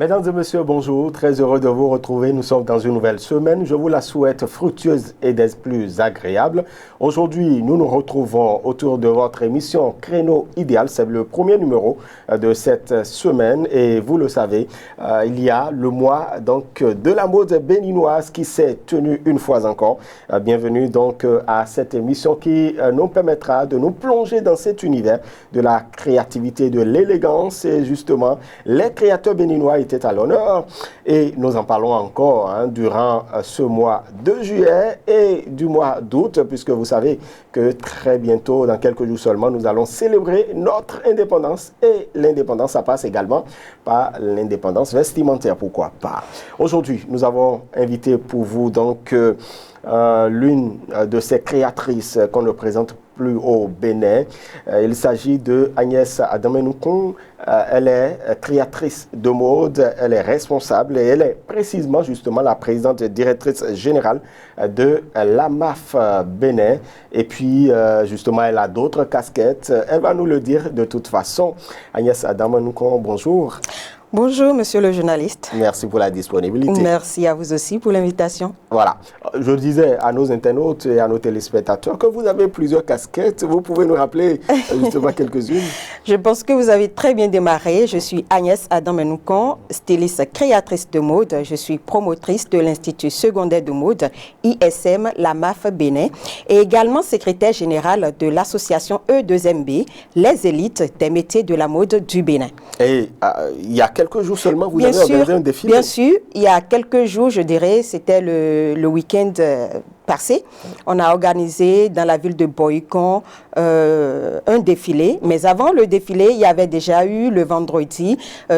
Mesdames et messieurs, bonjour. Très heureux de vous retrouver. Nous sommes dans une nouvelle semaine. Je vous la souhaite fructueuse et des plus agréables. Aujourd'hui, nous nous retrouvons autour de votre émission Créneau Idéal. C'est le premier numéro de cette semaine. Et vous le savez, il y a le mois donc, de la mode béninoise qui s'est tenu une fois encore. Bienvenue donc à cette émission qui nous permettra de nous plonger dans cet univers de la créativité, de l'élégance. Et justement, les créateurs béninois étaient à l'honneur et nous en parlons encore durant ce mois de juillet et du mois d'août, puisque vous savez que très bientôt, dans quelques jours seulement, nous allons célébrer notre indépendance, et l'indépendance, ça passe également par l'indépendance vestimentaire, pourquoi pas. Aujourd'hui, nous avons invité pour vous donc l'une de ces créatrices qu'on ne présente plus au Bénin. Il s'agit de Agnès Adamenoukoun. Elle est créatrice de mode, elle est responsable et elle est précisément justement la présidente et directrice générale de l'AMAF Bénin. Et puis justement, elle a d'autres casquettes. Elle va nous le dire de toute façon. Agnès Adamenoukoun, bonjour. Bonjour, monsieur le journaliste. Merci pour la disponibilité. Merci à vous aussi pour l'invitation. Voilà. Je disais à nos internautes et à nos téléspectateurs que vous avez plusieurs casquettes. Vous pouvez nous rappeler justement quelques-unes? Je pense que vous avez très bien démarré. Je suis Agnès Adamenoukoun, styliste créatrice de mode. Je suis promotrice de l'Institut secondaire de mode ISM, la MAF Bénin, et également secrétaire générale de l'association E2MB, les élites des métiers de la mode du Bénin. Et il y a quelques jours seulement, vous avez organisé un défilé. Bien sûr, il y a quelques jours, je dirais, c'était le week-end passé. On a organisé dans la ville de Boycon un défilé. Mais avant le défilé, il y avait déjà eu le vendredi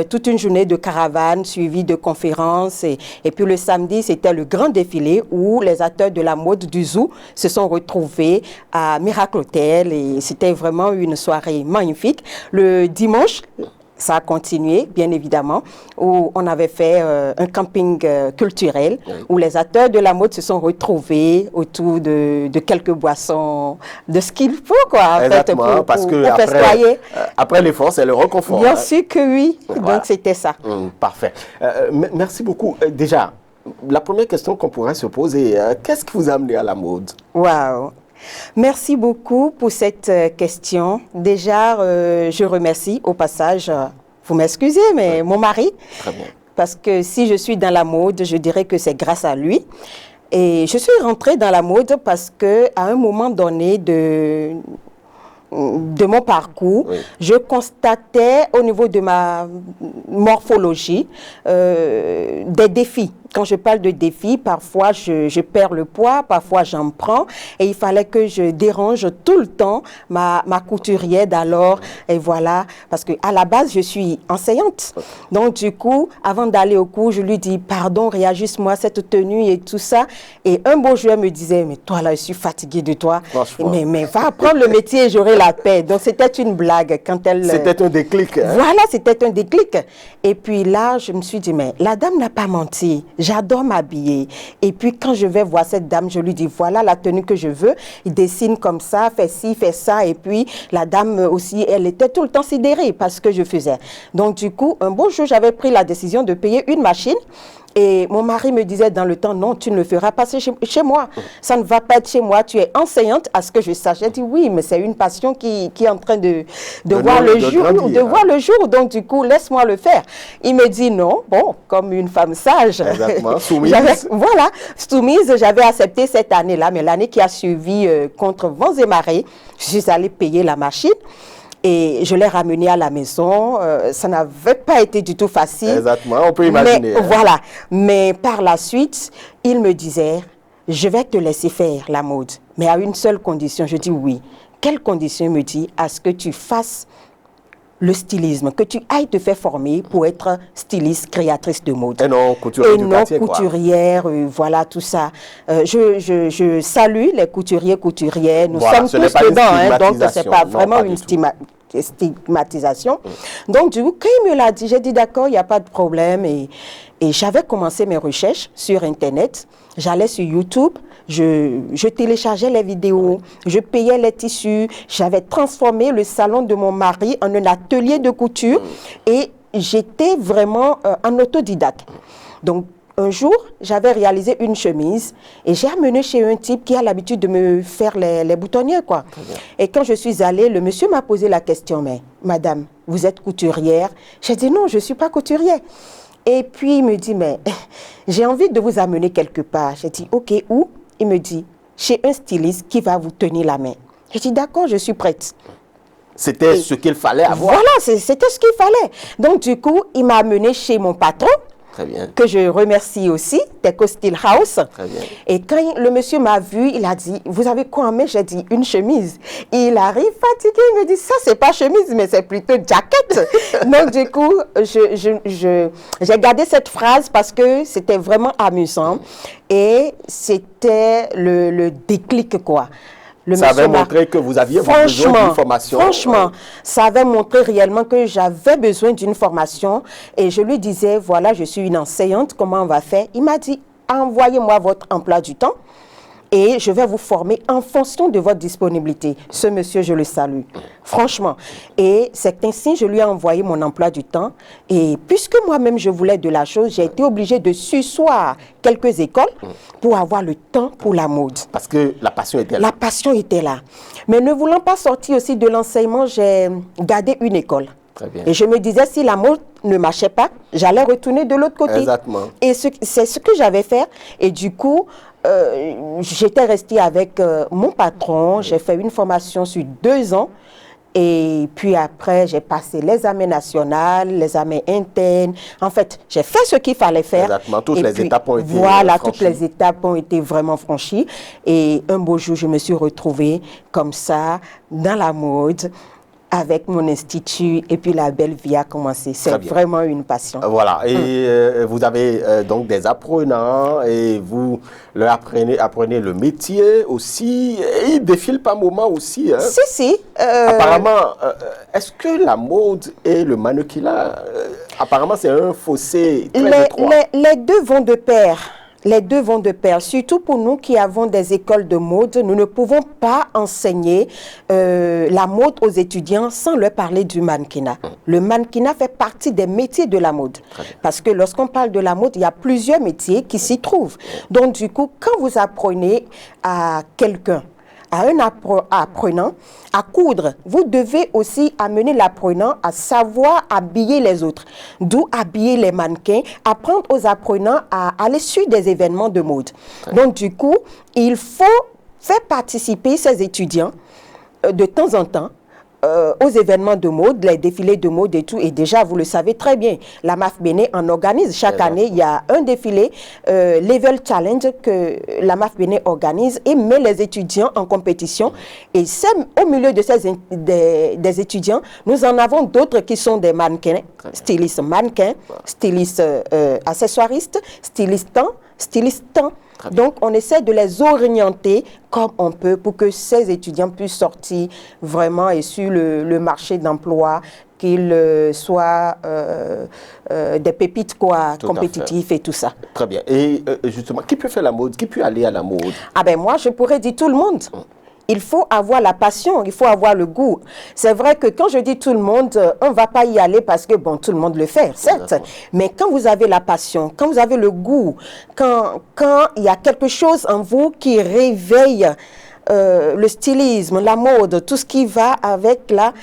toute une journée de caravane suivie de conférences. Et puis le samedi, c'était le grand défilé où les acteurs de la mode du Zoo se sont retrouvés à Miracle Hotel. Et c'était vraiment une soirée magnifique. Le dimanche, ça a continué, bien évidemment, où on avait fait un camping culturel, où les acteurs de la mode se sont retrouvés autour de quelques boissons, de ce qu'il faut, quoi. Exactement, en fait, parce que après l'effort, c'est le reconfort. Bien sûr que oui, voilà. Donc c'était ça. Parfait. Merci beaucoup. Déjà, la première question qu'on pourrait se poser, qu'est-ce qui vous a amené à la mode? Waouh! Merci beaucoup pour cette question. Déjà, je remercie au passage, vous m'excusez, mais mon mari, très bien. Parce que si je suis dans la mode, je dirais que c'est grâce à lui. Et je suis rentrée dans la mode parce qu'à un moment donné de mon parcours, je constatais au niveau de ma morphologie des défis. Quand je parle de défis, parfois je perds le poids, parfois j'en prends et il fallait que je dérange tout le temps ma couturière d'alors. Et voilà, parce qu'à la base, je suis enseignante. Donc du coup, avant d'aller au cours, je lui dis, pardon, réajuste-moi cette tenue et tout ça. Et un beau jour, elle me disait, mais toi là, je suis fatiguée de toi. Mais va apprendre le métier et j'aurai la paix. Donc c'était une blague quand elle... C'était un déclic. Hein? Voilà, c'était un déclic. Et puis là, je me suis dit, mais la dame n'a pas menti. J'adore m'habiller. Et puis, quand je vais voir cette dame, je lui dis, voilà la tenue que je veux. Il dessine comme ça, fait ci, fait ça. Et puis, la dame aussi, elle était tout le temps sidérée parce que je faisais. Donc, du coup, un beau jour, j'avais pris la décision de payer une machine. Et mon mari me disait dans le temps, non, tu ne le feras pas chez moi. Ça ne va pas être chez moi. Tu es enseignante, à ce que je sache. J'ai dit oui, mais c'est une passion qui est en train de voir le jour. Voir le jour. Donc, du coup, laisse-moi le faire. Il me dit non. Bon, comme une femme sage. Exactement, soumise. Voilà, soumise. J'avais accepté cette année-là. Mais l'année qui a suivi, contre vents et marées, je suis allée payer la machine. Et je l'ai ramené à la maison. Ça n'avait pas été du tout facile. Exactement, on peut imaginer. Mais, voilà. Mais par la suite, il me disait, je vais te laisser faire la mode. Mais à une seule condition. Je dis oui. Quelle condition? Il me dit, à ce que tu fasses le stylisme, que tu ailles te faire former pour être styliste, créatrice de mode. Et non couturière du quartier, couturière, voilà, tout ça. Je salue les couturières. Nous sommes tous dedans, donc c'est pas vraiment une stigmatisation. Donc, du coup, quand il me l'a dit, j'ai dit d'accord, il n'y a pas de problème. Et j'avais commencé mes recherches sur Internet. J'allais sur YouTube, je téléchargeais les vidéos, je payais les tissus. J'avais transformé le salon de mon mari en un atelier de couture et j'étais vraiment en autodidacte. Donc, un jour, j'avais réalisé une chemise et j'ai amené chez un type qui a l'habitude de me faire les boutonnières, quoi. Et quand je suis allée, le monsieur m'a posé la question, mais madame, vous êtes couturière? J'ai dit non, je ne suis pas couturière. Et puis, il me dit, mais j'ai envie de vous amener quelque part. J'ai dit, ok, où? Il me dit, chez un styliste qui va vous tenir la main. J'ai dit, d'accord, je suis prête. C'était ce qu'il fallait avoir. Voilà, c'était ce qu'il fallait. Donc, du coup, il m'a amené chez mon patron. Très bien. Que je remercie aussi, Teco Steel House. Très bien. Et quand le monsieur m'a vu, il a dit, vous avez quoi en main? J'ai dit, une chemise. Il arrive fatigué, il me dit, ça c'est pas chemise, mais c'est plutôt jacket. Donc du coup, j'ai gardé cette phrase parce que c'était vraiment amusant. Et c'était le déclic, quoi. Ça avait montré que vous aviez besoin d'une formation. Franchement, ça avait montré réellement que j'avais besoin d'une formation. Et je lui disais, voilà, je suis une enseignante, comment on va faire? Il m'a dit, envoyez-moi votre emploi du temps et je vais vous former en fonction de votre disponibilité. Ce monsieur, je le salue, franchement. Et c'est ainsi, je lui ai envoyé mon emploi du temps. Et puisque moi-même, je voulais de la chose, j'ai été obligée de susseoir quelques écoles pour avoir le temps pour la mode. Parce que la passion était là. La passion était là. Mais ne voulant pas sortir aussi de l'enseignement, j'ai gardé une école. Très bien. Et je me disais, si la mode ne marchait pas, j'allais retourner de l'autre côté. Exactement. Et c'est ce que j'avais fait. Et du coup, j'étais restée avec mon patron. J'ai fait une formation sur 2 ans. Et puis après, j'ai passé l'examen national, l'examen interne. En fait, j'ai fait ce qu'il fallait faire. Exactement, toutes les étapes ont été voilà, franchies. toutes les étapes ont été vraiment franchies. Et un beau jour, je me suis retrouvée comme ça, dans la mode, avec mon institut, et puis la belle vie a commencé. C'est vraiment une passion. Voilà, et vous avez donc des apprenants, et vous leur apprenez le métier aussi, et ils défilent par moment aussi. Hein. Si. Apparemment, est-ce que la mode et le mannequinat, apparemment c'est un fossé très étroit. Les deux vont de pair. Les deux vont de pair, surtout pour nous qui avons des écoles de mode. Nous ne pouvons pas enseigner la mode aux étudiants sans leur parler du mannequinat. Le mannequinat fait partie des métiers de la mode. Parce que lorsqu'on parle de la mode, il y a plusieurs métiers qui s'y trouvent. Donc du coup, quand vous apprenez à quelqu'un, à un apprenant à coudre, vous devez aussi amener l'apprenant à savoir habiller les autres, d'où habiller les mannequins, apprendre aux apprenants à aller sur des événements de mode. Donc du coup, il faut faire participer ces étudiants de temps en temps aux événements de mode, les défilés de mode et tout. Et déjà, vous le savez très bien, la MAF Bénin en organise. Chaque année, il y a un défilé, Level Challenge, que la MAF Bénin organise et met les étudiants en compétition. Et c'est au milieu de des étudiants, nous en avons d'autres qui sont des mannequins, stylistes mannequins, stylistes accessoiristes, stylistes temps. Donc, on essaie de les orienter comme on peut pour que ces étudiants puissent sortir vraiment et sur le marché d'emploi, qu'ils soient des pépites compétitifs et tout ça. Très bien. Et justement, qui peut faire la mode? Qui peut aller à la mode? Ah ben moi, je pourrais dire tout le monde. Il faut avoir la passion, il faut avoir le goût. C'est vrai que quand je dis tout le monde, on ne va pas y aller parce que, bon, tout le monde le fait, certes. Mais quand vous avez la passion, quand vous avez le goût, quand il y a quelque chose en vous qui réveille le stylisme, la mode, tout ce qui va avec là,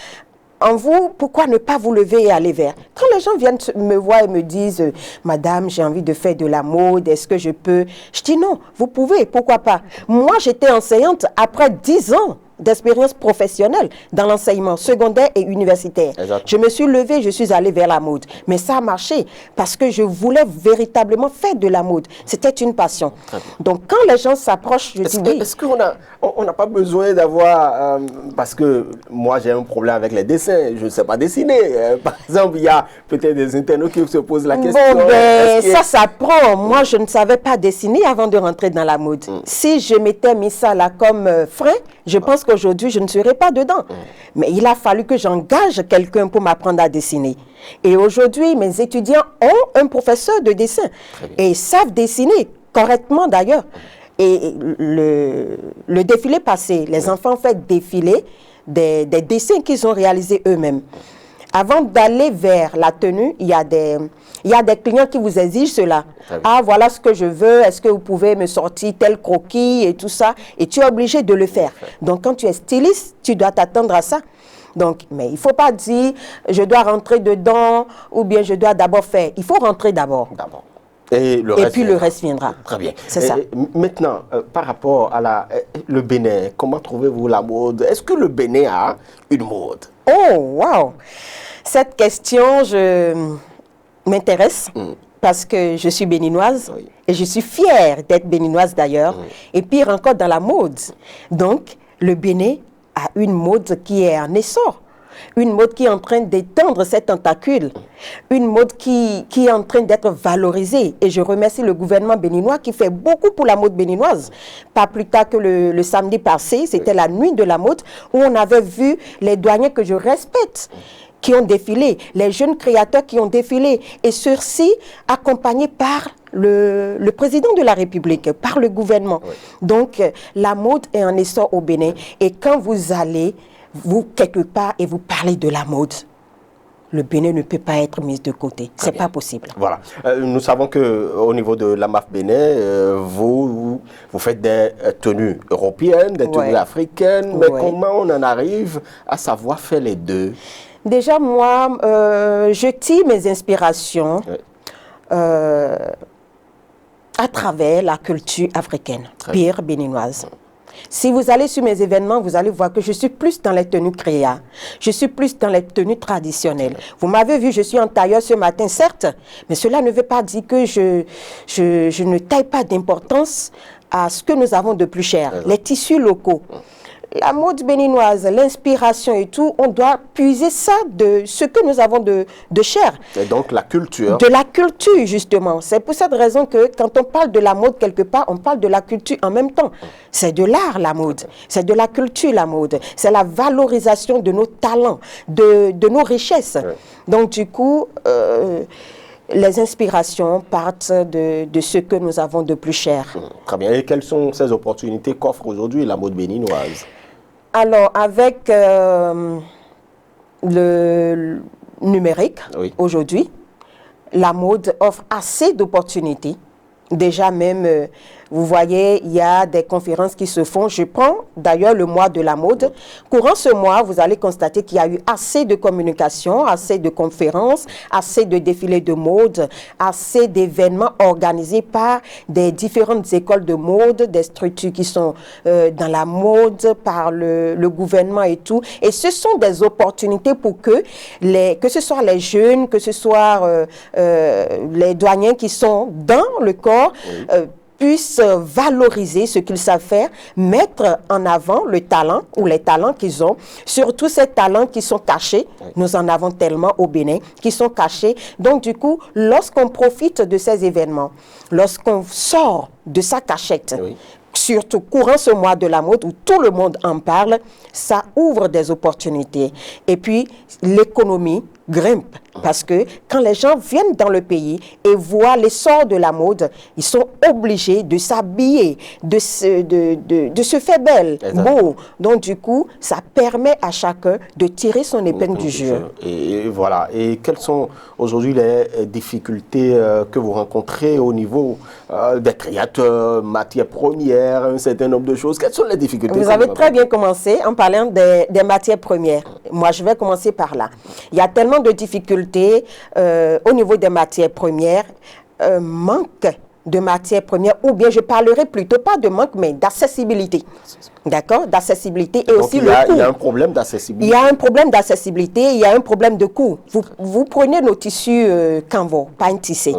en vous, pourquoi ne pas vous lever et aller vers? Quand les gens viennent me voir et me disent « Madame, j'ai envie de faire de la mode, est-ce que je peux ?» Je dis non, vous pouvez, pourquoi pas? Moi, j'étais enseignante après 10 ans d'expérience professionnelle dans l'enseignement secondaire et universitaire. Exactement. Je me suis levée, je suis allée vers la mode. Mais ça a marché parce que je voulais véritablement faire de la mode. C'était une passion. Donc, quand les gens s'approchent, je dis oui. Est-ce qu'on n'a pas besoin d'avoir... parce que moi, j'ai un problème avec les dessins. Je ne sais pas dessiner. Par exemple, il y a peut-être des internautes qui se posent la question. Bon, ben, ça s'apprend. Moi, je ne savais pas dessiner avant de rentrer dans la mode. Si je m'étais mis ça là comme frein, je pense qu'aujourd'hui, je ne serais pas dedans. Mais il a fallu que j'engage quelqu'un pour m'apprendre à dessiner. Et aujourd'hui, mes étudiants ont un professeur de dessin et savent dessiner correctement d'ailleurs. Et le défilé passé, les enfants ont fait défiler des dessins qu'ils ont réalisés eux-mêmes. Avant d'aller vers la tenue, il y a des clients qui vous exigent cela. Ah, voilà ce que je veux, est-ce que vous pouvez me sortir tel croquis et tout ça? Et tu es obligé de le faire. Donc, quand tu es styliste, tu dois t'attendre à ça. Donc, mais il ne faut pas dire, je dois rentrer dedans ou bien je dois d'abord faire. Il faut rentrer d'abord. Et puis le reste viendra. Très bien. C'est ça. Maintenant, par rapport à le Bénin, comment trouvez-vous la mode? Est-ce que le Bénin a une mode? Oh, wow! Cette question m'intéresse parce que je suis béninoise et je suis fière d'être béninoise d'ailleurs. Et pire encore dans la mode. Donc, le Bénin a une mode qui est en essor. Une mode qui est en train d'étendre ses tentacules, une mode qui est en train d'être valorisée. Et je remercie le gouvernement béninois qui fait beaucoup pour la mode béninoise. Pas plus tard que le samedi passé, c'était la nuit de la mode, où on avait vu les douaniers que je respecte, qui ont défilé, les jeunes créateurs qui ont défilé, et ceux-ci accompagnés par le président de la République, par le gouvernement. Donc, la mode est en essor au Bénin. Et quand vous allez vous, quelque part, et vous parlez de la mode, le Bénin ne peut pas être mis de côté. C'est pas possible. Voilà. Nous savons qu'au niveau de l'AMAF Bénin, vous faites des tenues européennes, des tenues africaines, mais comment on en arrive à savoir faire les deux? Déjà, moi, je tire mes inspirations à travers la culture africaine, pire béninoise. Si vous allez sur mes événements, vous allez voir que je suis plus dans les tenues créa. Je suis plus dans les tenues traditionnelles. Vous m'avez vu, je suis en tailleur ce matin, certes, mais cela ne veut pas dire que je ne taille pas d'importance à ce que nous avons de plus cher, les tissus locaux. La mode béninoise, l'inspiration et tout, on doit puiser ça de ce que nous avons de cher. Et donc la culture. De la culture, justement. C'est pour cette raison que quand on parle de la mode quelque part, on parle de la culture en même temps. C'est de l'art, la mode. C'est de la culture, la mode. C'est la valorisation de nos talents, de nos richesses. Donc, du coup, les inspirations partent de ce que nous avons de plus cher. Très bien. Et quelles sont ces opportunités qu'offre aujourd'hui la mode béninoise? Alors, avec le numérique, aujourd'hui, la mode offre assez d'opportunités. Déjà même, vous voyez, il y a des conférences qui se font. Je prends d'ailleurs le mois de la mode. Courant ce mois, vous allez constater qu'il y a eu assez de communication, assez de conférences, assez de défilés de mode, assez d'événements organisés par des différentes écoles de mode, des structures qui sont dans la mode, par le gouvernement et tout. Et ce sont des opportunités pour que ce soit les jeunes, que ce soit les douaniers qui sont dans le corps, puissent valoriser ce qu'ils savent faire, mettre en avant le talent ou les talents qu'ils ont, surtout ces talents qui sont cachés. Nous en avons tellement au Bénin, qui sont cachés. Donc du coup, lorsqu'on profite de ces événements, lorsqu'on sort de sa cachette, surtout courant ce mois de la mode où tout le monde en parle, ça ouvre des opportunités. Et puis, l'économie grimpe parce que quand les gens viennent dans le pays et voient l'essor de la mode, ils sont obligés de s'habiller, de se faire belle, beau. Donc, du coup, ça permet à chacun de tirer son épingle du jeu. Et voilà. Et quelles sont aujourd'hui les difficultés que vous rencontrez au niveau des créateurs, matières premières, un certain nombre de choses? Quelles sont les difficultés? Vous avez très bien commencé en parlant des matières premières. Moi, je vais commencer par là. Il y a tellement de difficultés au niveau des matières premières, manque de matières premières, ou bien je parlerai plutôt pas de manque, mais d'accessibilité. D'accord? D'accessibilité et aussi le coût. Il y a un problème d'accessibilité. Il y a un problème d'accessibilité, il y a un problème de coût. Vous prenez nos tissus Canvo, pain tissé.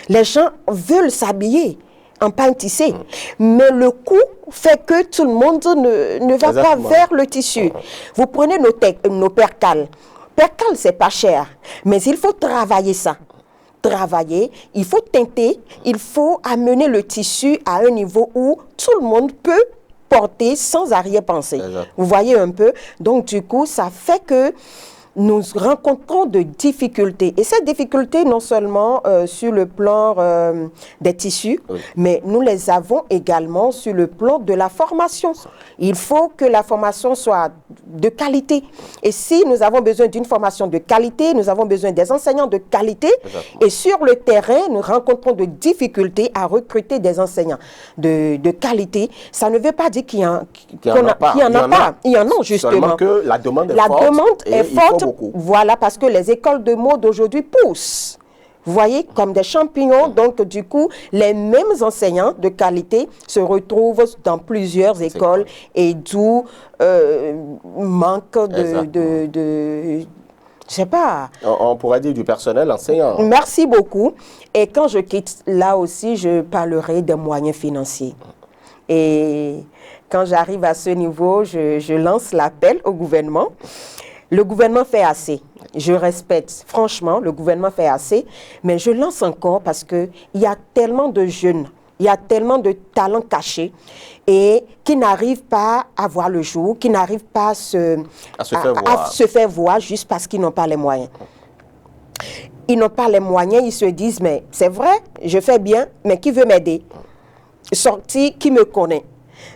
Les gens veulent s'habiller en pain tissé, mais le coût fait que tout le monde ne va pas vers le tissu. Vous prenez nos percales. Percale, c'est pas cher, mais il faut travailler ça. Travailler, il faut teinter, il faut amener le tissu à un niveau où tout le monde peut porter sans arrière-pensée. Vous voyez un peu? Donc, du coup, ça fait que nous rencontrons de difficultés. Et ces difficultés, non seulement sur le plan des tissus, mais nous les avons également sur le plan de la formation. Il faut que la formation soit de qualité. Et si nous avons besoin d'une formation de qualité, nous avons besoin des enseignants de qualité. Et sur le terrain, nous rencontrons de difficultés à recruter des enseignants de qualité. Ça ne veut pas dire qu'il y en a pas. Il y en a justement. Seulement que la demande est forte. La demande est forte. Voilà, parce que les écoles de mode aujourd'hui poussent. Vous voyez, comme des champignons. Donc, du coup, les mêmes enseignants de qualité se retrouvent dans plusieurs écoles et d'où manque je sais pas. On pourrait dire du personnel enseignant. Merci beaucoup. Et quand je quitte, là aussi, je parlerai des moyens financiers. Et quand j'arrive à ce niveau, je lance l'appel au gouvernement. Le gouvernement fait assez. Je respecte, franchement, le gouvernement fait assez. Mais je lance encore parce qu'il y a tellement de jeunes, il y a tellement de talents cachés et qui n'arrivent pas à voir le jour, qui n'arrivent pas à se faire voir juste parce qu'ils n'ont pas les moyens. Ils n'ont pas les moyens, ils se disent, mais c'est vrai, je fais bien, mais qui veut m'aider? Sorti, qui me connaît?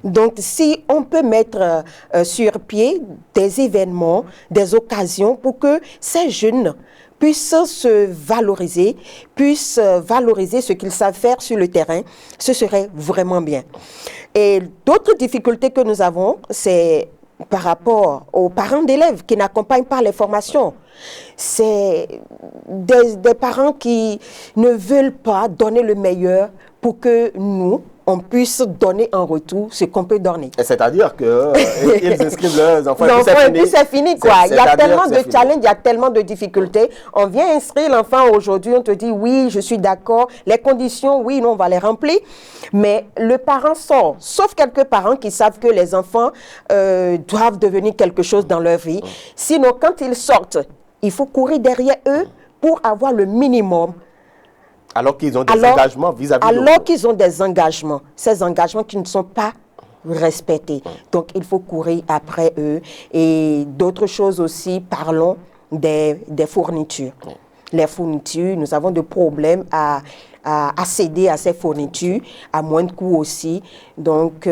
Donc, si on peut mettre sur pied des événements, des occasions pour que ces jeunes puissent se valoriser, puissent valoriser ce qu'ils savent faire sur le terrain, ce serait vraiment bien. Et d'autres difficultés que nous avons, c'est par rapport aux parents d'élèves qui n'accompagnent pas les formations. C'est des parents qui ne veulent pas donner le meilleur pour que nous, on puisse donner en retour ce qu'on peut donner. C'est-à-dire qu'ils inscrivent leurs enfants et puis c'est fini, quoi. Il y a tellement de challenges, il y a tellement de difficultés. On vient inscrire l'enfant aujourd'hui, on te dit oui, je suis d'accord, les conditions, oui, nous, on va les remplir. Mais le parent sort, sauf quelques parents qui savent que les enfants doivent devenir quelque chose dans leur vie. Sinon, quand ils sortent, il faut courir derrière eux pour avoir le minimum. Alors qu'ils ont des engagements vis-à-vis de Alors qu'ils ont des engagements, ces engagements qui ne sont pas respectés. Donc, il faut courir après eux. Et d'autres choses aussi, parlons des fournitures. Les fournitures, nous avons des problèmes à accéder à ces fournitures, à moins de coûts aussi. Donc,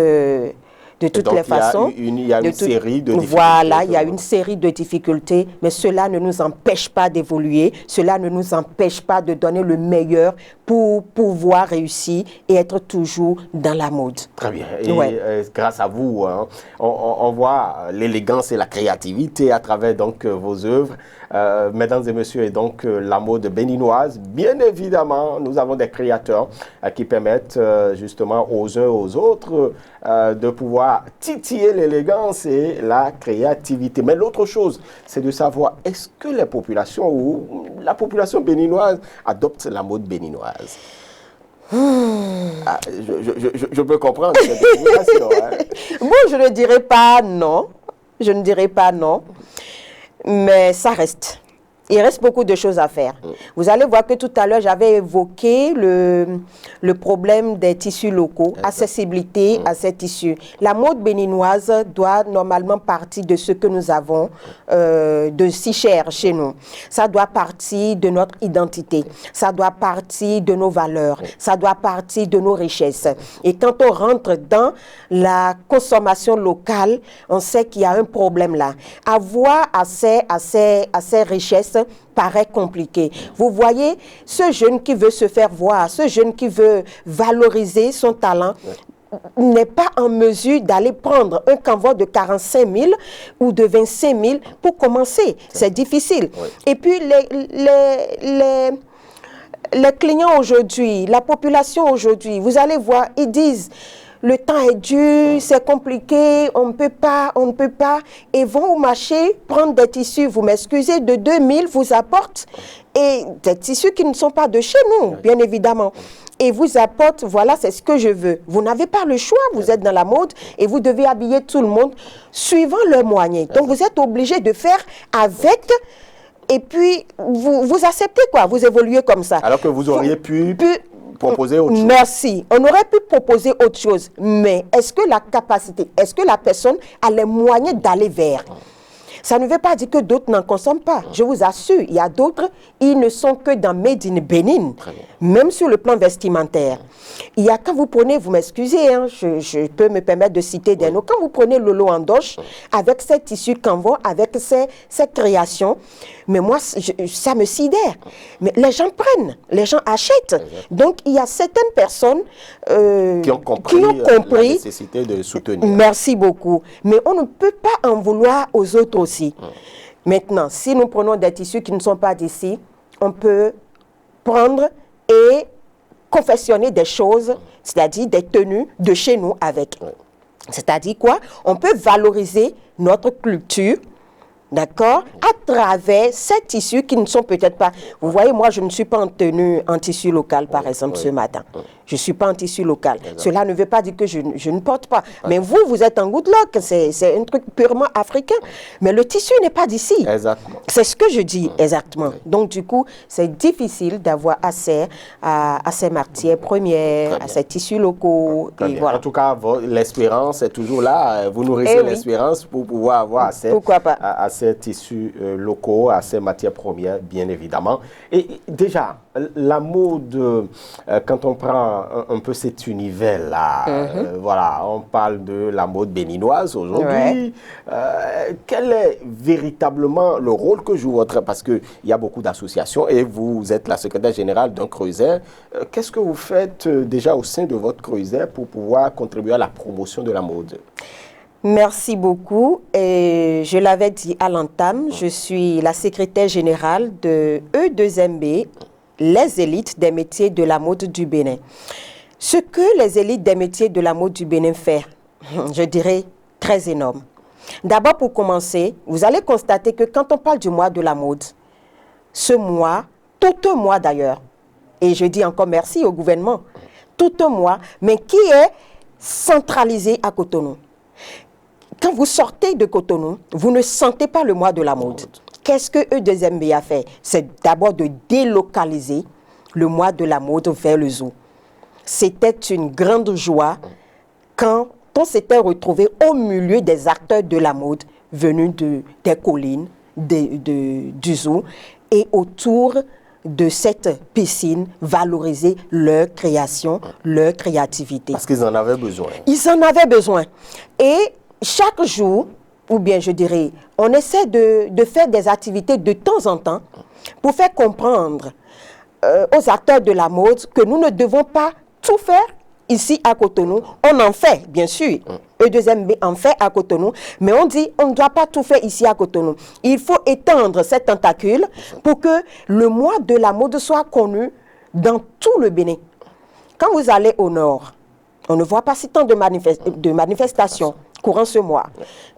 de toutes les façons. Il y a une série de difficultés. Voilà, il y a une série de difficultés, mais cela ne nous empêche pas d'évoluer, cela ne nous empêche pas de donner le meilleur pour pouvoir réussir et être toujours dans la mode. Très bien. Et grâce à vous, hein, on voit l'élégance et la créativité à travers donc vos œuvres. Mesdames et messieurs, et donc la mode béninoise, bien évidemment, nous avons des créateurs qui permettent justement aux uns aux autres de pouvoir titiller l'élégance et la créativité. Mais l'autre chose, c'est de savoir est-ce que les populations ou la population béninoise adopte la mode béninoise? Ah, je peux comprendre cette population. Hein. Bon, je ne dirais pas non. Je ne dirais pas non. Mais ça reste. Il reste beaucoup de choses à faire. Vous allez voir que tout à l'heure, j'avais évoqué le problème des tissus locaux, accessibilité à ces tissus. La mode béninoise doit normalement partir de ce que nous avons de si cher chez nous. Ça doit partir de notre identité. Ça doit partir de nos valeurs. Ça doit partir de nos richesses. Et quand on rentre dans la consommation locale, on sait qu'il y a un problème là. Avoir accès à ces richesses paraît compliqué. Vous voyez, ce jeune qui veut se faire voir, ce jeune qui veut valoriser son talent, n'est pas en mesure d'aller prendre un canevas de 45 000 ou de 25 000 pour commencer. C'est difficile. Et puis, les clients aujourd'hui, la population aujourd'hui, vous allez voir, ils disent... Le temps est dur, c'est compliqué, on ne peut pas, et vont au marché prendre des tissus, vous m'excusez, de 2000 vous apportent, et des tissus qui ne sont pas de chez nous, bien évidemment. Et vous apportent, voilà, c'est ce que je veux. Vous n'avez pas le choix, vous êtes dans la mode, et vous devez habiller tout le monde suivant leurs moyens. Donc vous êtes obligé de faire avec... Et puis, vous acceptez quoi, vous évoluez comme ça. Alors que vous auriez pu proposer autre chose. Merci. On aurait pu proposer autre chose. Mais est-ce que la capacité, est-ce que la personne a les moyens d'aller vers? Ça ne veut pas dire que d'autres n'en consomment pas. Je vous assure, il y a d'autres, ils ne sont que dans Made in Benin, même sur le plan vestimentaire. Il y a, quand vous prenez, vous m'excusez, hein, je peux me permettre de citer des noms, quand vous prenez Lolo Andoche, avec ses tissus Canva, avec ses créations, mais moi, ça me sidère. Mais les gens prennent, les gens achètent. Donc, il y a certaines personnes qui ont compris la nécessité de soutenir. Merci beaucoup. Mais on ne peut pas en vouloir aux autres aussi. Maintenant, si nous prenons des tissus qui ne sont pas d'ici, on peut prendre et confectionner des choses, c'est-à-dire des tenues de chez nous avec. C'est-à-dire quoi? On peut valoriser notre culture, d'accord, à travers ces tissus qui ne sont peut-être pas... Vous voyez, moi, je ne suis pas en tenue en tissu local, par exemple, ce matin. Je ne suis pas en tissu local. Cela ne veut pas dire que je ne porte pas. Mais vous, vous êtes en Goodlock, c'est un truc purement africain. Mais le tissu n'est pas d'ici. Exactement. C'est ce que je dis, exactement. Donc, du coup, c'est difficile d'avoir accès à ces matières premières, à ces tissus locaux. Et voilà. En tout cas, l'espérance est toujours là. Vous nourrissez l'espérance pour pouvoir avoir accès à ces tissus locaux, à ces matières premières, bien évidemment. Et déjà, la mode, quand on prend un peu cet univers-là, voilà, on parle de la mode béninoise aujourd'hui. Quel est véritablement le rôle que joue votre... Parce qu'il y a beaucoup d'associations et vous êtes la secrétaire générale d'un Creuset. Qu'est-ce que vous faites déjà au sein de votre Creuset pour pouvoir contribuer à la promotion de la mode? Merci beaucoup. Et je l'avais dit à l'entame, je suis la secrétaire générale de E2MB, les élites des métiers de la mode du Bénin. Ce que les élites des métiers de la mode du Bénin font, je dirais, très énorme. D'abord, pour commencer, vous allez constater que quand on parle du mois de la mode, ce mois, tout un mois d'ailleurs, et je dis encore merci au gouvernement, tout un mois, mais qui est centralisé à Cotonou. Quand vous sortez de Cotonou, vous ne sentez pas le mois de la mode. Qu'est-ce que E2MB a fait? C'est d'abord de délocaliser le mois de la mode vers le zoo. C'était une grande joie quand on s'était retrouvé au milieu des acteurs de la mode venus des collines, du zoo, et autour de cette piscine, valoriser leur création, leur créativité. Parce qu'ils en avaient besoin. Ils en avaient besoin. Et chaque jour, ou bien je dirais, on essaie de faire des activités de temps en temps pour faire comprendre aux acteurs de la mode que nous ne devons pas tout faire ici à Cotonou. On en fait, bien sûr. E2MB en fait à Cotonou, mais on dit on ne doit pas tout faire ici à Cotonou. Il faut étendre cette tentacule pour que le mois de la mode soit connu dans tout le Bénin. Quand vous allez au nord, on ne voit pas si tant de manifestations courant ce mois.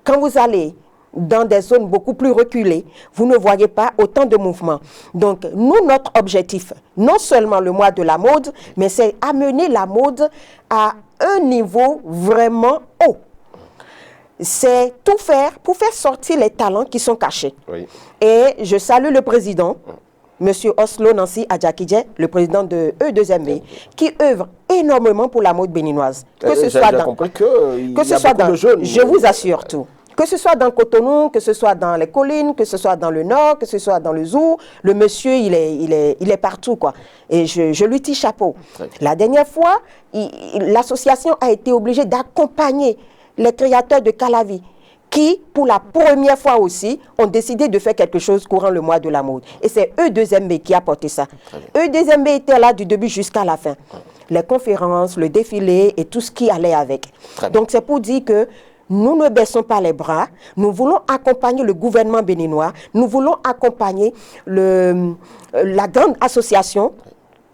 Quand vous allez dans des zones beaucoup plus reculées, vous ne voyez pas autant de mouvements. Donc, nous, notre objectif, non seulement le mois de la mode, mais c'est amener la mode à un niveau vraiment haut. C'est tout faire pour faire sortir les talents qui sont cachés. Oui. Et je salue le président, M. Oslo Nancy Adjakidje, le président de E2MB, qui œuvre énormément pour la mode béninoise. Que ce soit dans, je vous assure tout. Que ce soit dans Cotonou, que ce soit dans les collines, que ce soit dans le nord, que ce soit dans le zoo, le monsieur, il est partout, quoi. Et je lui tire chapeau. La dernière fois, l'association a été obligée d'accompagner les créateurs de Calavi, qui, pour la première fois aussi, ont décidé de faire quelque chose courant le mois de la mode. Et c'est E2MB qui a porté ça. E2MB était là du début jusqu'à la fin. Les conférences, le défilé et tout ce qui allait avec. Donc c'est pour dire que nous ne baissons pas les bras, nous voulons accompagner le gouvernement béninois, nous voulons accompagner la grande association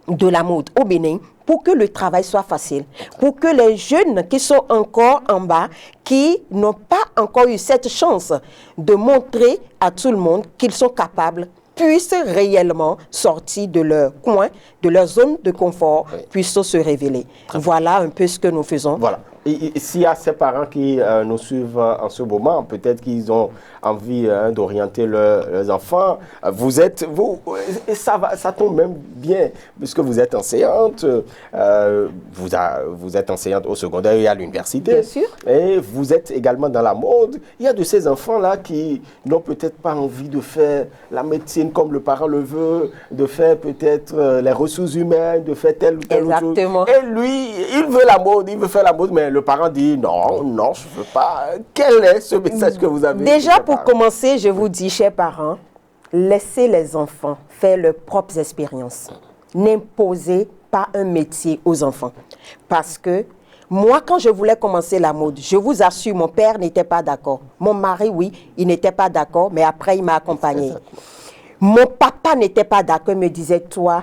de la mode au Bénin pour que le travail soit facile, pour que les jeunes qui sont encore en bas, qui n'ont pas encore eu cette chance de montrer à tout le monde qu'ils sont capables, puissent réellement sortir de leur coin, de leur zone de confort, puissent se révéler. Voilà un peu ce que nous faisons. Voilà. Et s'il y a ces parents qui nous suivent en ce moment, peut-être qu'ils ont envie d'orienter leurs enfants, et ça tombe même bien, puisque vous êtes enseignante, vous êtes enseignante au secondaire et à l'université. Bien sûr. Et vous êtes également dans la mode. Il y a de ces enfants-là qui n'ont peut-être pas envie de faire la médecine comme le parent le veut, de faire peut-être les ressources humaines, de faire telle ou telle autre chose. Et lui, il veut la mode, il veut faire la mode, mais le parent dit non, je ne veux pas. Quel est ce message que vous avez? Déjà, pour commencer, je vous dis, chers parents, laissez les enfants faire leurs propres expériences. N'imposez pas un métier aux enfants. Parce que moi, quand je voulais commencer la mode, je vous assure, mon père n'était pas d'accord. Mon mari, oui, il n'était pas d'accord, mais après, il m'a accompagné. Mon papa n'était pas d'accord, il me disait, toi,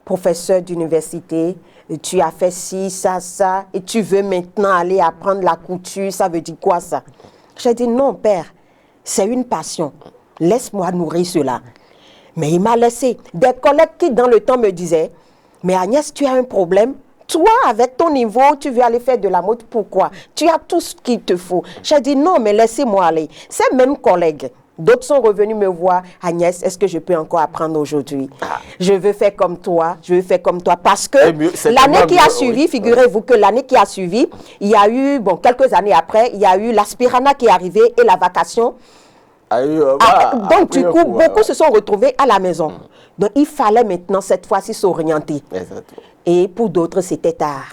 professeur d'université, tu as fait ci, ça, et tu veux maintenant aller apprendre la couture, ça veut dire quoi ça? J'ai dit, non, père, c'est une passion. Laisse-moi nourrir cela. Mais il m'a laissé. Des collègues qui, dans le temps, me disaient, mais Agnès, tu as un problème? Toi, avec ton niveau, tu veux aller faire de la mode, pourquoi? Tu as tout ce qu'il te faut. J'ai dit, non, mais laissez-moi aller. Ces mêmes collègues, d'autres sont revenus me voir, Agnès, est-ce que je peux encore apprendre aujourd'hui? Je veux faire comme toi, parce que l'année qui a suivi, figurez-vous que l'année qui a suivi, il y a eu, quelques années après, il y a eu l'aspirana qui est arrivé et la vacation. Donc, du coup, beaucoup se sont retrouvés à la maison. Donc, il fallait maintenant, cette fois-ci, s'orienter. Et pour d'autres, c'était tard.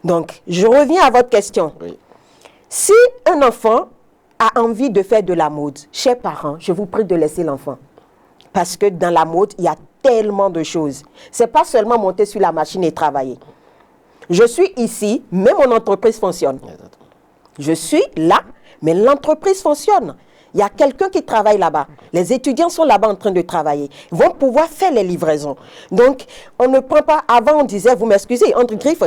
Donc, je reviens à votre question. Si un enfant a envie de faire de la mode, chers parents, je vous prie de laisser l'enfant. Parce que dans la mode, il y a tellement de choses. Ce n'est pas seulement monter sur la machine et travailler. Je suis ici, mais mon entreprise fonctionne. Je suis là, mais l'entreprise fonctionne. Il y a quelqu'un qui travaille là-bas. Les étudiants sont là-bas en train de travailler. Ils vont pouvoir faire les livraisons. Donc, on ne prend pas... Avant, on disait, vous m'excusez, entre griffes,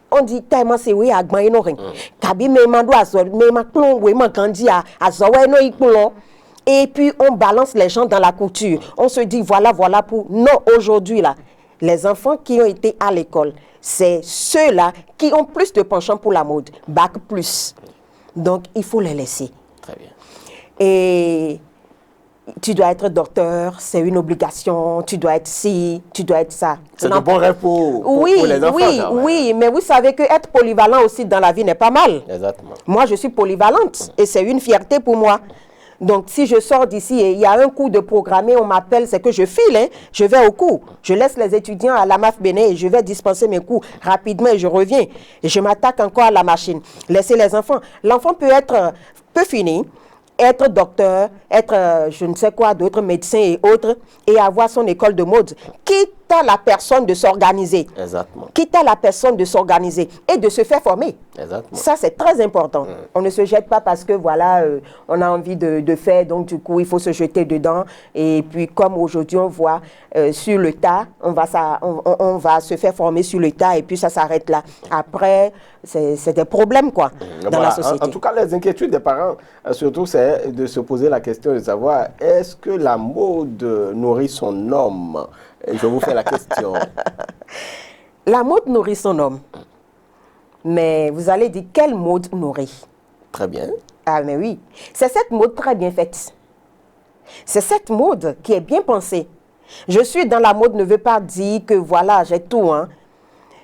on dit tellement c'est oui à Gmaïnoring. Kabi me mando azol, me ma clon, oui ma grandi à Zaweno ikulon. Et puis on balance les gens dans la couture. On se dit voilà pour... Non, aujourd'hui là, les enfants qui ont été à l'école, c'est ceux-là qui ont plus de penchant pour la mode. Bac plus. Donc il faut les laisser. Très bien. Et tu dois être docteur, c'est une obligation, tu dois être ci, tu dois être ça. C'est de bon rêve pour les enfants. Oui, mais vous savez qu'être polyvalent aussi dans la vie n'est pas mal. Exactement. Moi, je suis polyvalente et c'est une fierté pour moi. Donc, si je sors d'ici et il y a un cours de programmé, on m'appelle, c'est que je file, je vais au cours. Je laisse les étudiants à la MAF Bénin et je vais dispenser mes cours rapidement et je reviens. Et je m'attaque encore à la machine. Laissez les enfants. L'enfant peut finir, être docteur, être je ne sais quoi d'autres, médecin et autres, et avoir son école de mode. Quitte à la personne de s'organiser. Exactement. Quitte à la personne de s'organiser et de se faire former. Exactement. Ça, c'est très important. On ne se jette pas parce que, voilà, on a envie de faire, donc du coup, il faut se jeter dedans. Et puis, comme aujourd'hui, on voit sur le tas, on va se faire former sur le tas et puis ça s'arrête là. Après, c'est des problèmes, quoi, dans la société. En tout cas, les inquiétudes des parents, surtout, c'est de se poser la question de savoir, est-ce que la mode nourrit son homme? Et je vous fais la question. La mode nourrit son homme. Mais vous allez dire, quelle mode nourrit? Très bien. Ah, mais oui. C'est cette mode très bien faite. C'est cette mode qui est bien pensée. Je suis dans la mode ne veut pas dire que voilà, j'ai tout, hein.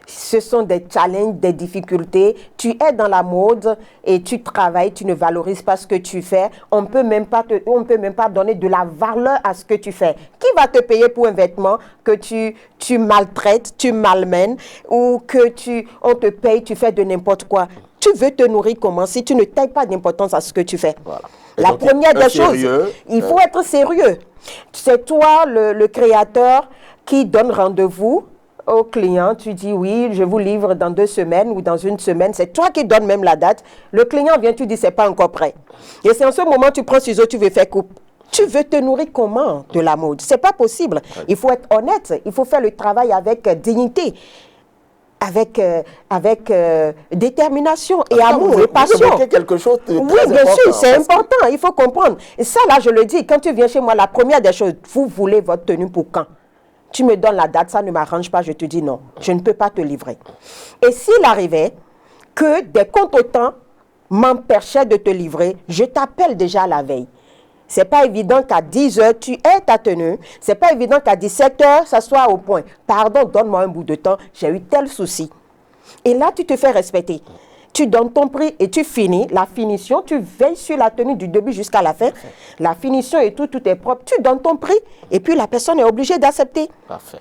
Ce sont des challenges, des difficultés. Tu es dans la mode et tu travailles, tu ne valorises pas ce que tu fais. On peut même pas donner de la valeur à ce que tu fais. Qui va te payer pour un vêtement que tu maltraites, tu malmènes ou que on te paye, tu fais de n'importe quoi? Tu veux te nourrir comment si tu ne tailles pas d'importance à ce que tu fais? Voilà. La première des choses, il faut être sérieux. C'est toi, le créateur, qui donne rendez-vous au client, tu dis oui, je vous livre dans 2 semaines ou dans 1 semaine. C'est toi qui donnes même la date. Le client vient, tu dis c'est pas encore prêt. Et c'est en ce moment tu prends ciseaux, tu veux faire coupe. Tu veux te nourrir comment de la mode? C'est pas possible. Il faut être honnête. Il faut faire le travail avec dignité, avec détermination et amour et passion. Quelque chose de oui, bien sûr, c'est important. Il faut comprendre. Et ça, là, je le dis, quand tu viens chez moi, la première des choses, vous voulez votre tenue pour quand? tu me donnes la date, ça ne m'arrange pas, je te dis non, je ne peux pas te livrer. Et s'il arrivait que des contretemps m'empêchaient de te livrer, je t'appelle déjà la veille. C'est pas évident qu'à 10 heures, tu aies ta tenue. C'est pas évident qu'à 17 heures, ça soit au point. Pardon, donne-moi un bout de temps, j'ai eu tel souci. Et là, tu te fais respecter. Tu donnes ton prix et tu finis. La finition, tu veilles sur la tenue du début jusqu'à la fin. La finition et tout est propre. Tu donnes ton prix et puis la personne est obligée d'accepter. Parfait.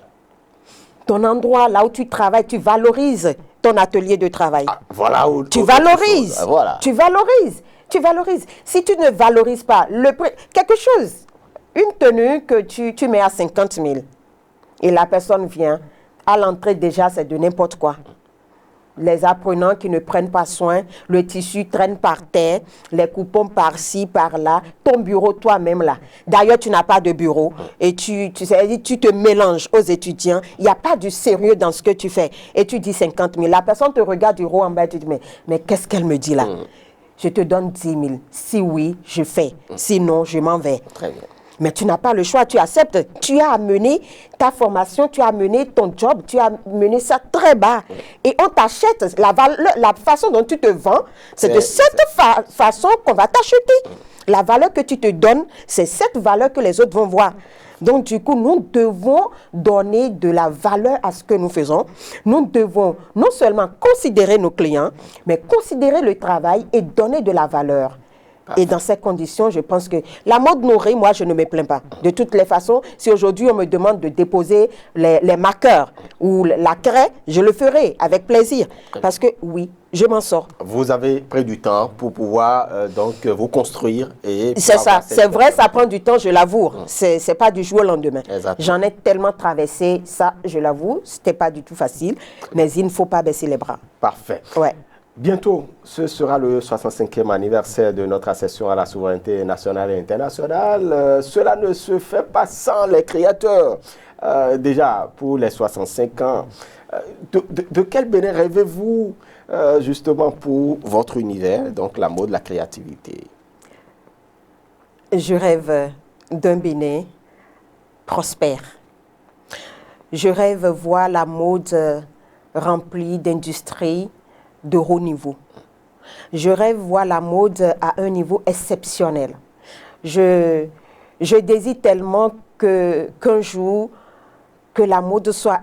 Ton endroit, là où tu travailles, tu valorises ton atelier de travail. Ah, voilà où tu valorises. Voilà. Tu valorises. Tu valorises. Si tu ne valorises pas le prix, quelque chose, une tenue que tu mets à 50 000 et la personne vient, à l'entrée déjà, c'est de n'importe quoi. Les apprenants qui ne prennent pas soin, le tissu traîne par terre, les coupons par-ci, par-là, ton bureau toi-même là. D'ailleurs, tu n'as pas de bureau et tu te mélanges aux étudiants. Il n'y a pas du sérieux dans ce que tu fais. Et tu dis 50 000. La personne te regarde du haut en bas et tu dis, mais qu'est-ce qu'elle me dit là? Je te donne 10 000. Si oui, je fais. Sinon, je m'en vais. Très bien. Mais tu n'as pas le choix, tu acceptes. Tu as amené ta formation, tu as amené ton job, tu as mené ça très bas. Et on t'achète. La façon dont tu te vends, c'est de cette façon qu'on va t'acheter. La valeur que tu te donnes, c'est cette valeur que les autres vont voir. Donc, du coup, nous devons donner de la valeur à ce que nous faisons. Nous devons non seulement considérer nos clients, mais considérer le travail et donner de la valeur. Et dans ces conditions, je pense que la mode nourrit, moi, je ne me plains pas. De toutes les façons, si aujourd'hui on me demande de déposer les marqueurs ou la craie, je le ferai avec plaisir. Parce que oui, je m'en sors. Vous avez pris du temps pour pouvoir donc vous construire. C'est ça, c'est vrai, ça prend du temps, je l'avoue. C'est pas du jour au lendemain. J'en ai tellement traversé, ça, je l'avoue, c'était pas du tout facile. Mais il ne faut pas baisser les bras. Parfait. Ouais. Bientôt, ce sera le 65e anniversaire de notre accession à la souveraineté nationale et internationale. Cela ne se fait pas sans les créateurs. Déjà, pour les 65 ans, de quel bénin rêvez-vous justement pour votre univers, donc la mode, la créativité? Je rêve d'un Bénin prospère. Je rêve voir la mode remplie d'industrie de haut niveau. Je rêve voir la mode à un niveau exceptionnel. Je désire tellement qu'un jour, que la mode soit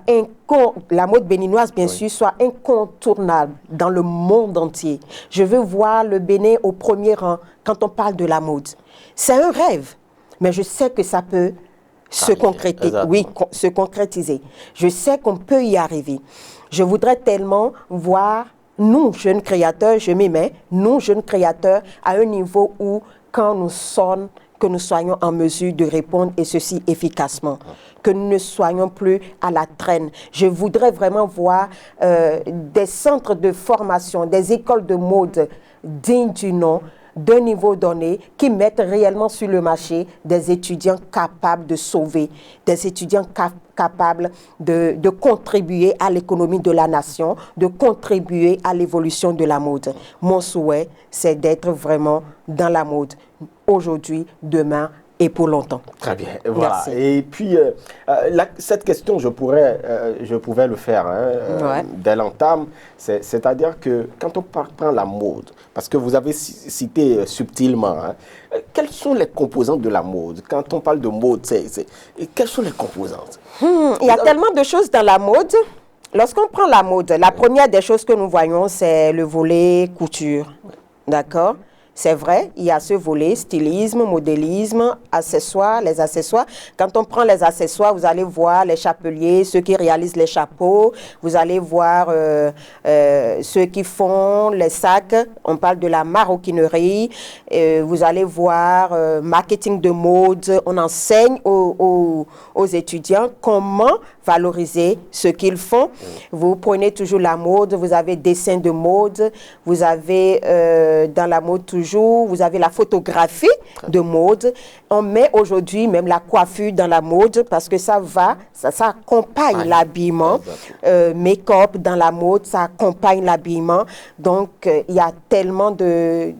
la mode béninoise, bien sûr, soit incontournable dans le monde entier. Je veux voir le Bénin au premier rang quand on parle de la mode. C'est un rêve, mais je sais que ça peut se concrétiser. Oui, se concrétiser. Je sais qu'on peut y arriver. Je voudrais tellement voir nous, jeunes créateurs, je m'y mets, nous, jeunes créateurs, à un niveau où, quand nous sonne, que nous soyons en mesure de répondre et ceci efficacement, que nous ne soyons plus à la traîne. Je voudrais vraiment voir des centres de formation, des écoles de mode dignes du nom, d'un niveau donné, qui mettent réellement sur le marché des étudiants capables de sauver, des étudiants capables de contribuer à l'économie de la nation, de contribuer à l'évolution de la mode. Mon souhait, c'est d'être vraiment dans la mode, aujourd'hui, demain et pour longtemps. Très bien, voilà. Merci. Et puis, cette question, je pouvais le faire dès l'entame, c'est-à-dire que quand on prend la mode, parce que vous avez cité subtilement, quelles sont les composantes de la mode? Quand on parle de mode, quelles sont les composantes? Il y a tellement de choses dans la mode. Lorsqu'on prend la mode, la première des choses que nous voyons, c'est le volet couture. D'accord? C'est vrai, il y a ce volet, stylisme, modélisme, accessoires, les accessoires. Quand on prend les accessoires, vous allez voir les chapeliers, ceux qui réalisent les chapeaux, vous allez voir ceux qui font les sacs, on parle de la maroquinerie, vous allez voir marketing de mode, on enseigne aux étudiants comment valoriser ce qu'ils font. Vous prenez toujours la mode, vous avez dessin de mode, vous avez dans la mode toujours, vous avez la photographie de mode. On met aujourd'hui même la coiffure dans la mode parce que ça accompagne l'habillement. Make-up dans la mode, ça accompagne l'habillement. Donc, il y a tellement de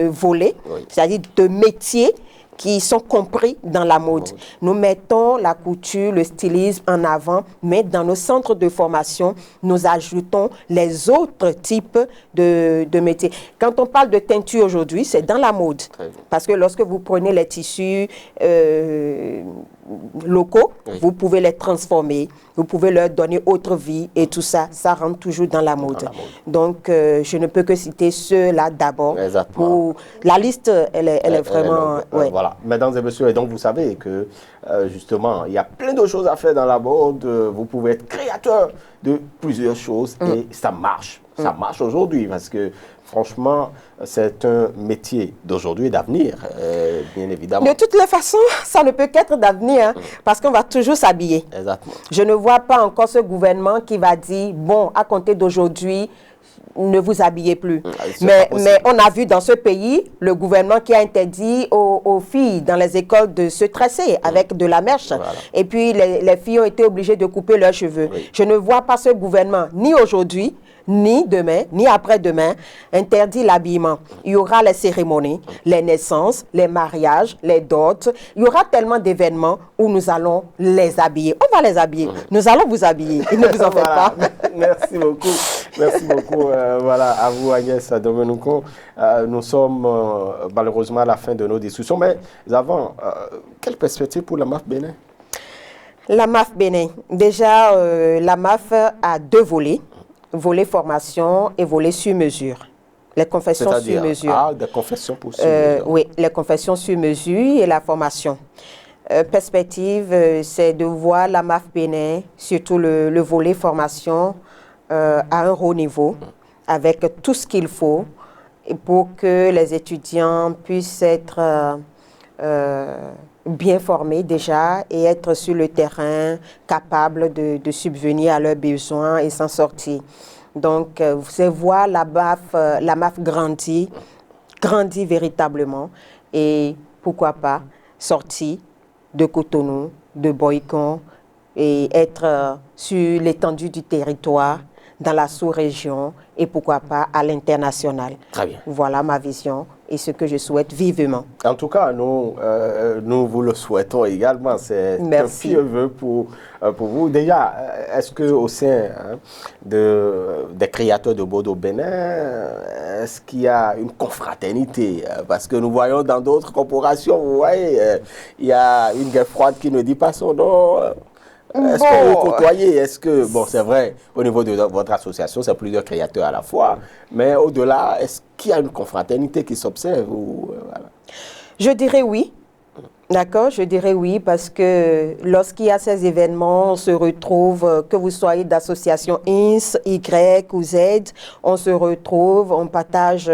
volets, c'est-à-dire de métiers qui sont compris dans la mode. Nous mettons la couture, le stylisme en avant, mais dans nos centres de formation, nous ajoutons les autres types de métiers. Quand on parle de teinture aujourd'hui, c'est dans la mode. Parce que lorsque vous prenez les tissus locaux, vous pouvez les transformer, vous pouvez leur donner autre vie et tout ça, ça rentre toujours dans la mode. Donc, je ne peux que citer ceux-là d'abord. La liste, elle est vraiment... Voilà, mesdames et messieurs, et donc vous savez que justement, il y a plein de choses à faire dans la mode. Vous pouvez être créateur de plusieurs choses et ça marche. Ça marche aujourd'hui parce que franchement, c'est un métier d'aujourd'hui et d'avenir, bien évidemment. De toutes les façons, ça ne peut qu'être d'avenir parce qu'on va toujours s'habiller. Exactement. Je ne vois pas encore ce gouvernement qui va dire, bon, à compter d'aujourd'hui, ne vous habillez plus. Mais on a vu dans ce pays le gouvernement qui a interdit aux filles dans les écoles de se tresser avec de la mèche. Voilà. Et puis les filles ont été obligées de couper leurs cheveux. Je ne vois pas ce gouvernement ni aujourd'hui, ni demain, ni après-demain, interdit l'habillement. Il y aura les cérémonies, les naissances, les mariages, les dots. Il y aura tellement d'événements où nous allons les habiller. On va les habiller. Nous allons vous habiller. Et ne vous en faites pas. Merci beaucoup. Merci beaucoup. Voilà, à vous, Agnès Domenouko. Nous sommes malheureusement à la fin de nos discussions. Mais avant, quelle perspective pour la MAF Bénin? La MAF Bénin. Déjà, la MAF a deux volets. Volet formation et volet sur mesure. Les confessions sur mesure. Ah, des confessions pour sur mesure. Oui, les confessions sur mesure et la formation. Perspective, c'est de voir la MAF Bénin, surtout le volet formation, à un haut niveau, avec tout ce qu'il faut pour que les étudiants puissent être bien formés déjà et être sur le terrain capables de subvenir à leurs besoins et s'en sortir. Donc, c'est voir la MAF grandir véritablement et pourquoi pas sortir de Cotonou, de Boycon et être sur l'étendue du territoire, dans la sous-région et pourquoi pas à l'international. Très bien. Voilà ma vision et ce que je souhaite vivement. En tout cas, nous vous le souhaitons également. C'est un pieux vœu pour vous. Déjà, est-ce qu'au sein des créateurs de mode au Bénin, est-ce qu'il y a une confraternité? Parce que nous voyons dans d'autres corporations, vous voyez, il y a une guerre froide qui ne dit pas son nom. Est-ce que vous côtoyez? Est-ce que, bon, c'est vrai, au niveau de votre association, c'est plusieurs créateurs à la fois, mais au-delà, est-ce qu'il y a une confraternité qui s'observe voilà? Je dirais oui. D'accord, je dirais oui, parce que lorsqu'il y a ces événements, on se retrouve, que vous soyez d'association INS, Y ou Z, on se retrouve, on partage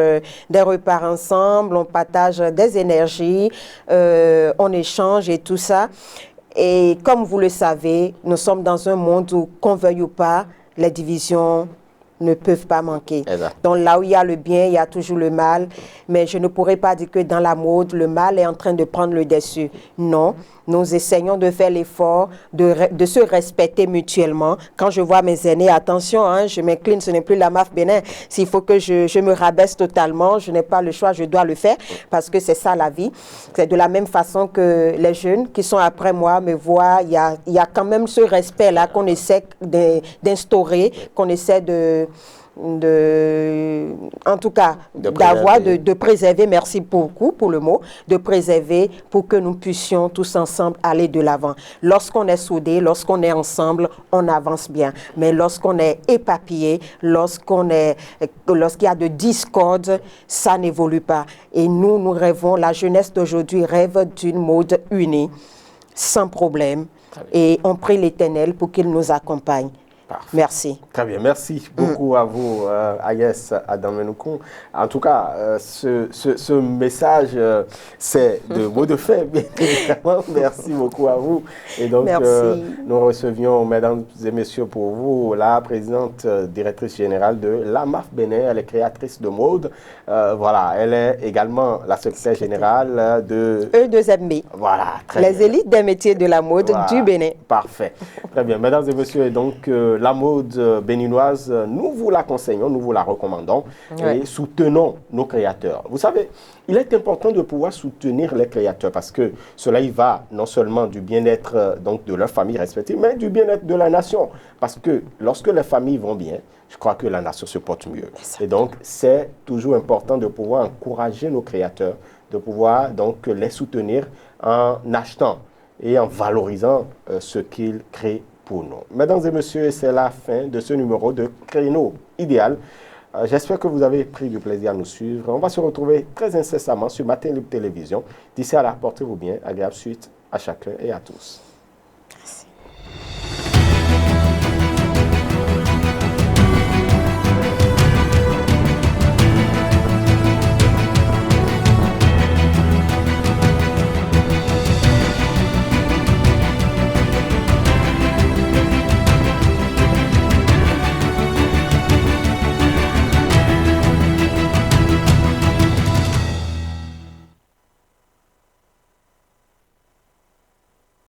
des repas ensemble, on partage des énergies, on échange et tout ça. Et comme vous le savez, nous sommes dans un monde où, qu'on veuille ou pas, les divisions ne peuvent pas manquer. Exact. Donc là où il y a le bien, il y a toujours le mal. Mais je ne pourrais pas dire que dans la mode, le mal est en train de prendre le dessus. Non, nous essayons de faire l'effort de se respecter mutuellement. Quand je vois mes aînés, attention, hein, je m'incline, ce n'est plus la MAF Bénin. S'il faut que je me rabaisse totalement, je n'ai pas le choix, je dois le faire parce que c'est ça la vie. C'est de la même façon que les jeunes qui sont après moi me voient. Il y a quand même ce respect-là qu'on essaie d'instaurer, qu'on essaie en tout cas, de préserver, merci beaucoup pour le mot, de préserver pour que nous puissions tous ensemble aller de l'avant. Lorsqu'on est soudés, lorsqu'on est ensemble, on avance bien. Mais lorsqu'on est éparpillé, lorsqu'il y a de discorde, ça n'évolue pas. Et nous rêvons, la jeunesse d'aujourd'hui rêve d'une mode unie, sans problème. Et on prie l'Éternel pour qu'il nous accompagne. Parfait. Merci. Très bien, merci beaucoup à vous, Agnès Domenouko. En tout cas, ce message, c'est de mots de fait, bien évidemment. Merci beaucoup à vous. Et donc, nous recevions, mesdames et messieurs, pour vous, la présidente directrice générale de la MAF Bénin. Elle est créatrice de mode. Voilà, elle est également la secrétaire générale de E2MB. Voilà, très bien. Les élites des métiers de la mode du Bénin. Parfait. Très bien, mesdames et messieurs, et donc la mode béninoise, nous vous la conseillons, nous vous la recommandons et soutenons nos créateurs. Vous savez, il est important de pouvoir soutenir les créateurs parce que cela y va non seulement du bien-être donc de leur famille respective, mais du bien-être de la nation. Parce que lorsque les familles vont bien, je crois que la nation se porte mieux. Et donc, c'est toujours important de pouvoir encourager nos créateurs, de pouvoir donc les soutenir en achetant et en valorisant ce qu'ils créent pour nous. Mesdames et messieurs, c'est la fin de ce numéro de Créneau Idéal. J'espère que vous avez pris du plaisir à nous suivre. On va se retrouver très incessamment sur Matin Libre Télévision. D'ici là, portez-vous bien. Agréable suite à chacun et à tous.